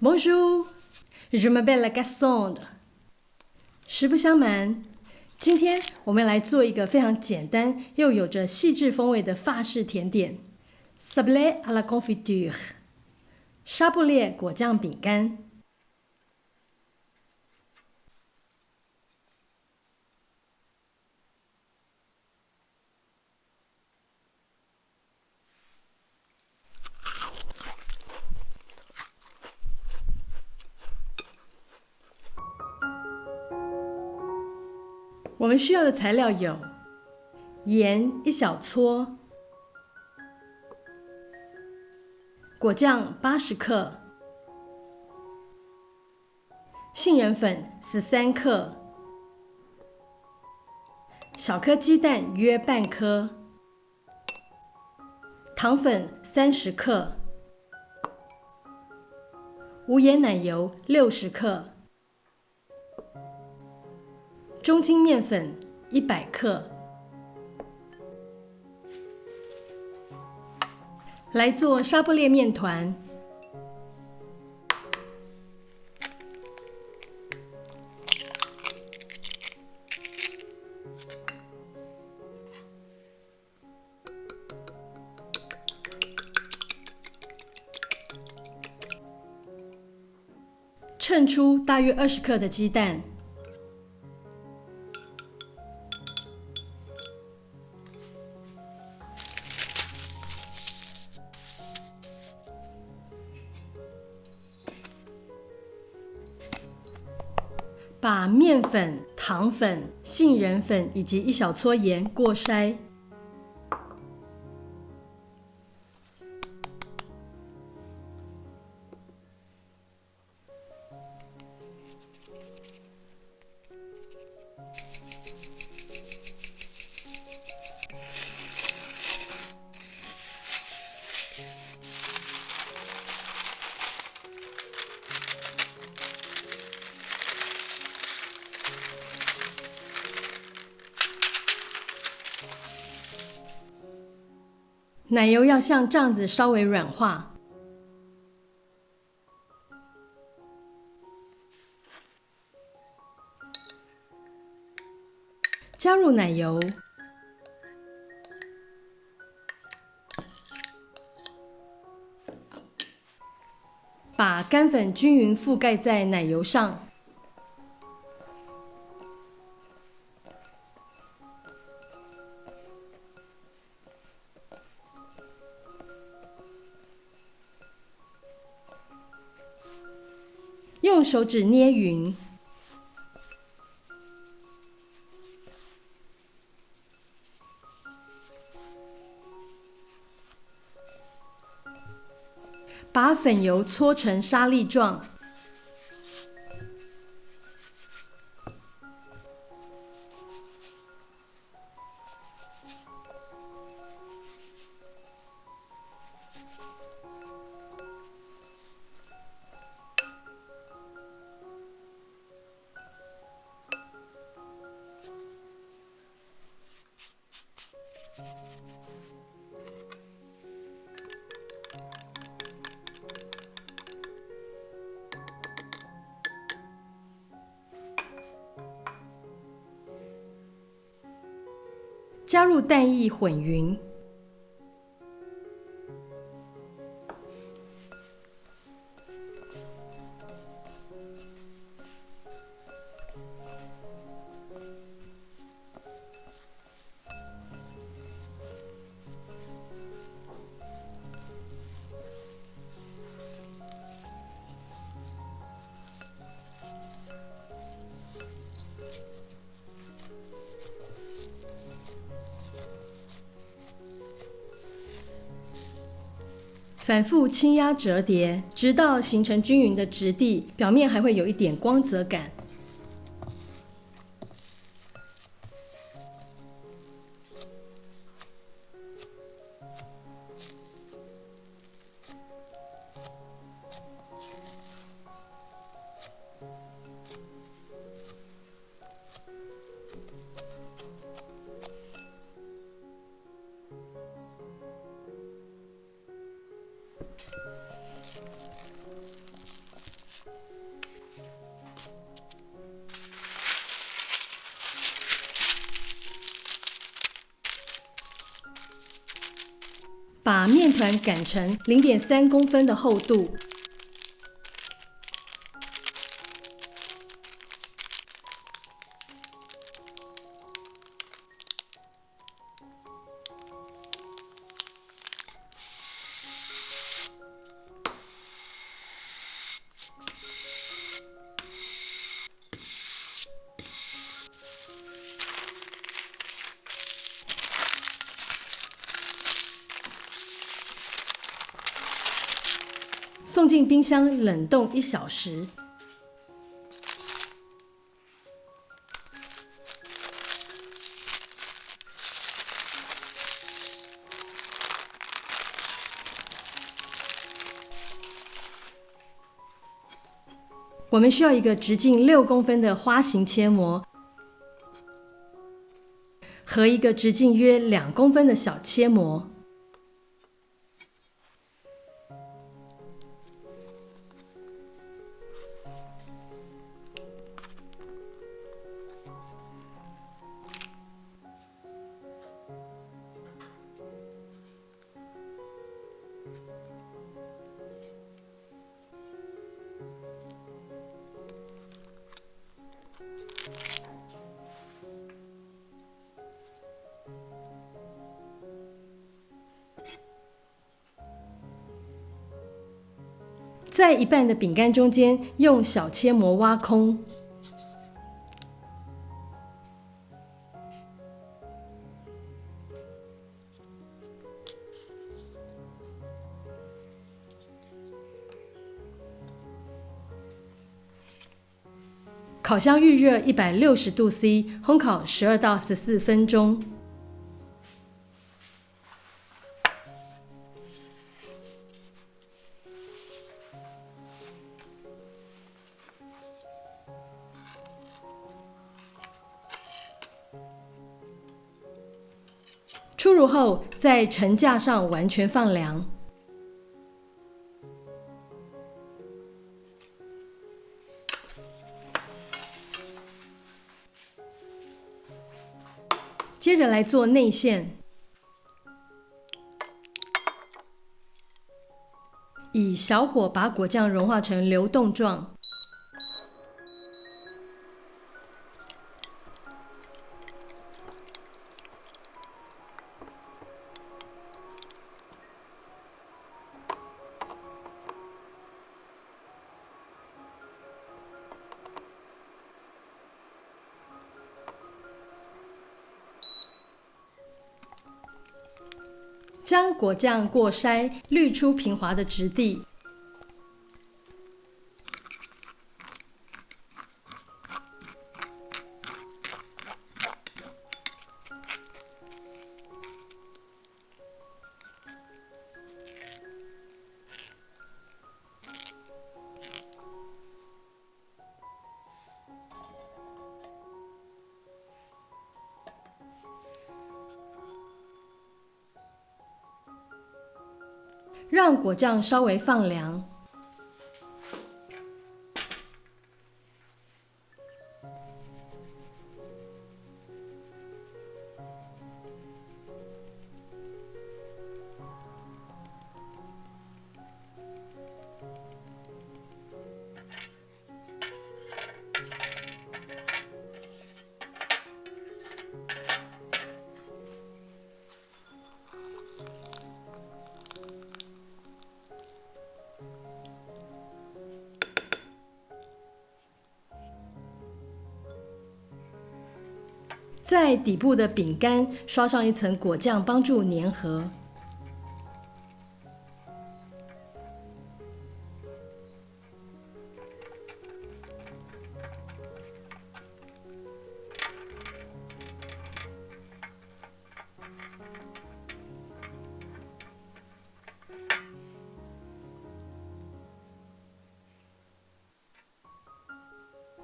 Bonjour, je m'appelle Cassandre。实不相瞒，今天我们来做一个非常简单又有着细致风味的法式甜点 Sablé à la confiture 沙布列果酱饼干。我们需要的材料有盐1小撮，果酱80克，杏仁粉13克，小颗鸡蛋约半颗，糖粉30克，无盐奶油60克，中筋面粉100克。来做沙布列面团。称出大约20克的鸡蛋。把面粉、糖粉、杏仁粉以及1小撮盐过筛。奶油要像这样子稍微软化。加入奶油，把干粉均匀覆盖在奶油上。用手指捏匀，把粉油搓成沙粒状。加入蛋液混匀，反复轻压折叠，直到形成均匀的质地，表面还会有一点光泽感。把面团擀成0.3公分的厚度。送进冰箱冷冻1小时。我们需要一个直径6公分的花形切膜和一个直径约2公分的小切膜。在一半的饼干中间用小切膜挖空。烤箱预热160度 C， 烘烤12到14分钟。出炉后，在盛架上完全放凉。接着来做内馅，以小火把果酱融化成流动状。将果酱过筛，滤出平滑的质地。让果酱稍微放凉。在底部的饼干刷上一层果酱，帮助粘合。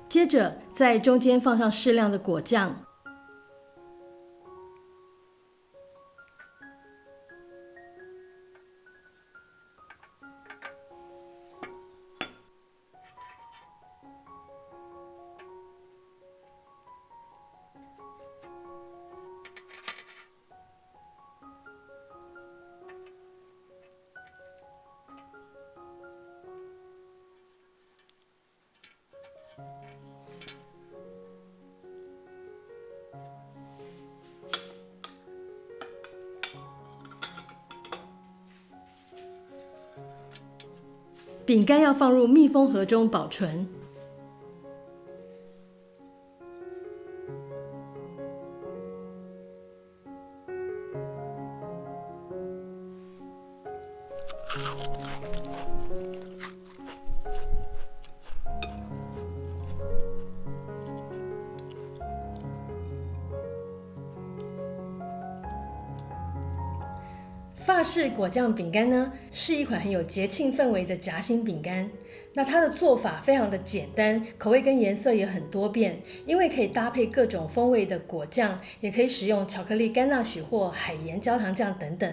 接着，在中间放上适量的果酱。饼干要放入密封盒中保存。法式果酱饼干呢，是一款很有节庆氛围的夹心饼干。那它的做法非常的简单，口味跟颜色也很多变，因为可以搭配各种风味的果酱，也可以使用巧克力甘纳许或海盐焦糖酱等等。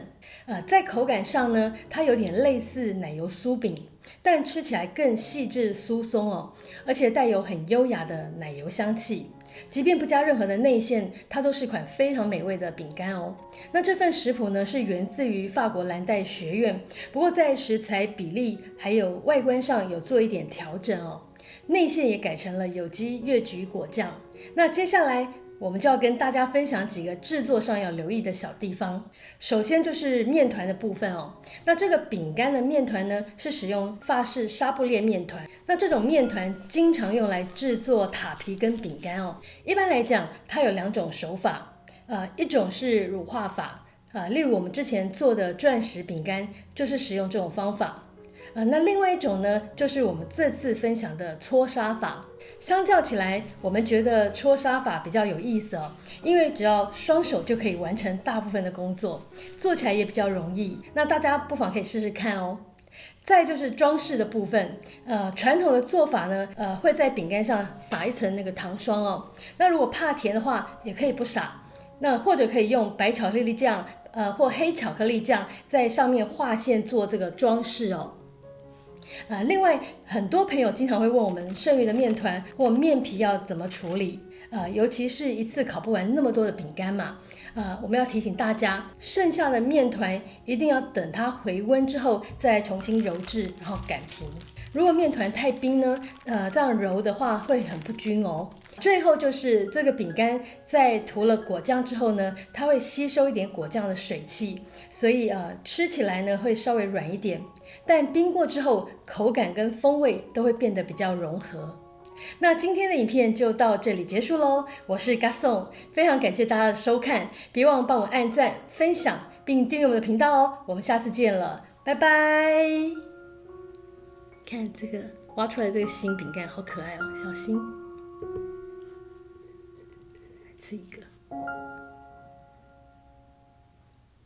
在口感上呢，它有点类似奶油酥饼，但吃起来更细致酥松哦，而且带有很优雅的奶油香气。即便不加任何的内馅，它都是款非常美味的饼干哦。那这份食谱呢，是源自于法国蓝带学院，不过在食材比例还有外观上有做一点调整哦。内馅也改成了有机越橘果酱。那接下来我们就要跟大家分享几个制作上要留意的小地方。首先就是面团的部分哦。那这个饼干的面团呢，是使用法式沙布列面团。那这种面团经常用来制作塔皮跟饼干哦。一般来讲，它有2种手法，一种是乳化法，例如我们之前做的钻石饼干就是使用这种方法。那另外一种呢，就是我们这次分享的搓沙法。相较起来，我们觉得搓沙法比较有意思哦，因为只要双手就可以完成大部分的工作，做起来也比较容易。那大家不妨可以试试看哦。再就是装饰的部分，传统的做法呢，会在饼干上撒一层那个糖霜哦。那如果怕甜的话，也可以不撒，那或者可以用白巧克力酱，或黑巧克力酱在上面画线做这个装饰哦。另外，很多朋友经常会问我们剩余的面团或面皮要怎么处理，尤其是一次烤不完那么多的饼干嘛，我们要提醒大家，剩下的面团一定要等它回温之后再重新揉制，然后擀平。如果面团太冰呢，这样揉的话会很不均哦。最后就是这个饼干在涂了果酱之后呢，它会吸收一点果酱的水汽，所以吃起来呢会稍微软一点，但冰过之后口感跟风味都会变得比较融合。那今天的影片就到这里结束咯，我是 Gaston， 非常感谢大家的收看，别忘了帮我按赞、分享并订阅我们的频道哦，我们下次见了，拜拜。看这个挖出来这个新饼干好可爱哦，小心。吃一个。